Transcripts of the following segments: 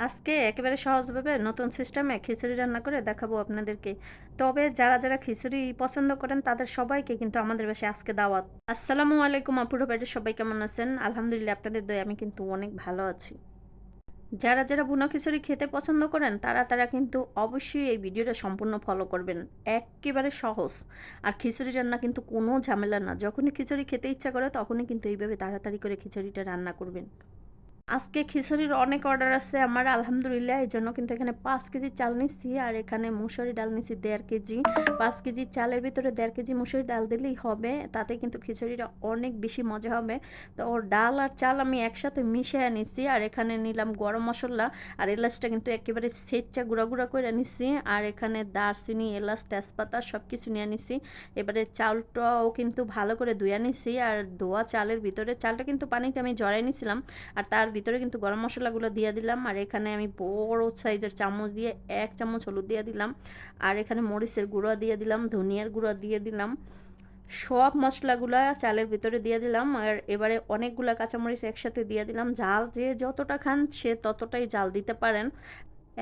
আজকে একেবারে সহজভাবে নতুন সিস্টেমে খিচুড়ি রান্না করে দেখাবো আপনাদেরকে। তবে যারা খিচুড়ি পছন্দ করেন তাদের সবাইকে কিন্তু আমাদের বাসায় আজকে দাওয়াত। আসসালামু আলাইকুম আপুরা বাড়ির সবাই কেমন আছেন? আলহামদুলিল্লাহ আপনাদের দয়ায় আমি কিন্তু অনেক ভালো আছি। যারা ভুনা খিচুড়ি খেতে পছন্দ করেন তারা কিন্তু অবশ্যই এই ভিডিওটা সম্পূর্ণ ফলো করবেন। এক্কেবারে সহজ। আর খিচুড়ি রান্না কিন্তু কোনো ঝামেলা না। যখনই খিচুড়ি খেতে ইচ্ছা করে তখনই কিন্তু এইভাবে তাড়াতাড়ি করে খিচুড়িটা রান্না করবেন। আজকে খিচুড়ির অনেক অর্ডার আছে আমার আলহামদুলিল্লাহ। এজন্য কিন্তু এখানে ৫ কেজি চাল নিচ্ছি আর এখানে মুসুরি ডাল নিচ্ছি ১.৫ কেজি। ৫ কেজি চালের ভিতরে ১.৫ কেজি মুসুরি ডাল দিলেই হবে। তাতে কিন্তু খিচুড়িটা অনেক বেশি মজা হবে। তো ওর ডাল আর চাল আমি একসাথে মিশিয়ে নিচ্ছি আর এখানে নিলাম গরম মসলা আর এলাচটা কিন্তু একেবারে ছেঁচা গুঁড়া করে নিচ্ছি। আর এখানে দারচিনি, এলাচ, তেজপাতা সবকিছু নিয়ে নিচ্ছি। এবারে চালটাও কিন্তু ভালো করে ধুয়ে নিচ্ছি আর ধোয়া চালের ভিতরে চালটা কিন্তু পানিটা আমি ঝরাই নিছিলাম। আর তার ভিতরে কিন্তু গরম মশলাগুলো দিয়ে দিলাম আর এখানে আমি বড় সাইজের চামচ দিয়ে ১ চামচ হলুদ দিয়ে দিলাম আর এখানে মরিচের গুঁড়ো দিয়ে দিলাম, ধনিয়ার গুঁড়ো দিয়ে দিলাম। সব মশলাগুলা চালের ভিতরে দিয়ে দিলাম আর এবারে অনেকগুলা কাঁচামরিচ একসাথে দিয়ে দিলাম। ঝাল যে যতটা খান সে ততটাই ঝাল দিতে পারেন।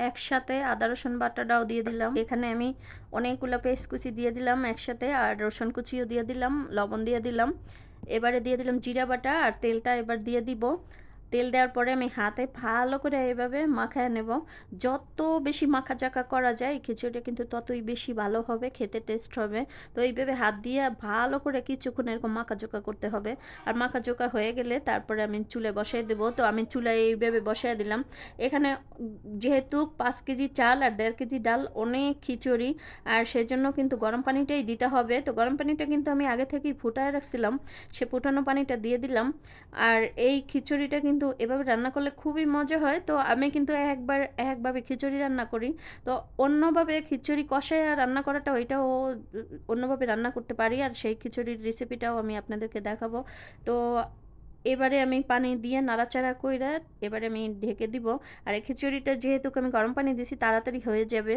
একসাথে আদা রসুন বাটাটাও দিয়ে দিলাম। এখানে আমি অনেকগুলো পেঁয়াজ কুচি দিয়ে দিলাম একসাথে আর রসুন কুচিও দিয়ে দিলাম, লবণ দিয়ে দিলাম। এবারে দিয়ে দিলাম জিরা বাটা আর তেলটা এবার দিয়ে দিব। তেল দেওয়ার পরে আমি হাতে ভালো করে এভাবে মাখায় নেব। যত বেশি মাখাচাকা করা যায় খিচুড়িটা কিন্তু ততই বেশি ভালো হবে, খেতে টেস্ট হবে। তো এইভাবে হাত দিয়ে ভালো করে কিছুক্ষণ এরকম মাখাচোকা করতে হবে। আর মাখাচোকা হয়ে গেলে তারপরে আমি চুলায় বসাই দেব। তো আমি চুলায় এইভাবে বসায় দিলাম। এখানে যেহেতু ৫ কেজি চাল আর ১.৫ কেজি ডাল অনেক খিচুড়ি আর সেজন্য কিন্তু গরম পানিটাই দিতে হবে। তো গরম পানিটা কিন্তু আমি আগে থেকেই ফুটায় রাখছিলাম। সে ফুটানো পানিটা দিয়ে দিলাম। আর এই খিচুড়িটা কিন্তু এভাবে রান্না করলে খুবই মজা হয়। তো আমি কিন্তু একভাবে খিচুড়ি রান্না করি। তো অন্যভাবে খিচুড়ি কষাইয়া রান্না করাটা ওইটাও অন্যভাবে রান্না করতে পারি। আর সেই খিচুড়ির রেসিপিটাও আমি আপনাদেরকে দেখাবো। তো এবারে আমি পানি দিয়ে নাড়াচাড়া কইরা এবারে আমি ঢেকে দিব। আর এই খিচুড়িটা যেহেতু আমি গরম পানি দিছি তাড়াতাড়ি হয়ে যাবে।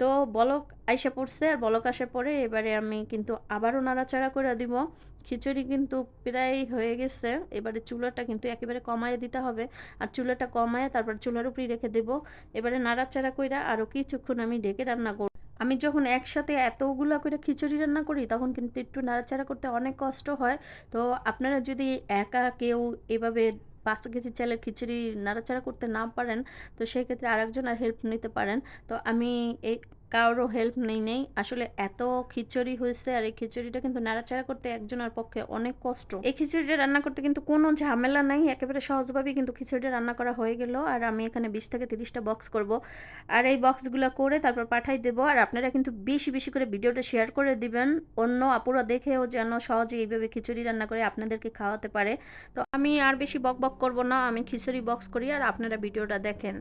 তো বলক আইসা পড়ছে আর বলক আসার পরে এবারে আমি কিন্তু আবারও নাড়াচাড়া কইরা দিব। খিচুড়ি কিন্তু প্রায় হয়ে গেছে। এবারে চুলাটা কিন্তু একেবারে কমায় দিতে হবে। আর চুলাটা কমায় তারপর চুলার উপরেই রেখে দেব। এবারে নাড়াচাড়া কইরা আরো কিছুক্ষণ আমি ঢেকে রান্না করব। আমি যখন একসাথে এতগুলা করে খিচুড়ি রান্না করি তখন কিন্তু একটু নাড়াচাড়া করতে অনেক কষ্ট হয়। তো আপনারা যদি একা কেউ এভাবে ৫ কেজি চালের খিচুড়ি নাড়াচাড়া করতে না পারেন, তো সেক্ষেত্রে আরেকজনের হেল্প নিতে পারেন। তো আমি এই কারো হেল্প নেই। আসলে এত খিচুড়ি হয়েছে আর এই খিচুড়িটা কিন্তু নাড়াচাড়া করতে একজনের পক্ষে অনেক কষ্ট। এই খিচুড়িটা রান্না করতে কিন্তু কোনো ঝামেলা নাই। একেবারে সহজভাবেই কিন্তু খিচুড়িটা রান্না করা হয়ে গেল। আর আমি এখানে ২০ থেকে ৩০ টা বক্স করব। আর এই বক্সগুলো করে তারপর পাঠাই দেব। আর আপনারা কিন্তু বেশি করে ভিডিওটা শেয়ার করে দিবেন। অন্য আপুরা দেখেও যেন সহজে এইভাবে খিচুড়ি রান্না করে আপনাদেরকে খাওয়াতে পারে। তো আমি আর বেশি বকবক করব না। আমি খিচুড়ি বক্স করি আর আপনারা ভিডিওটা দেখেন।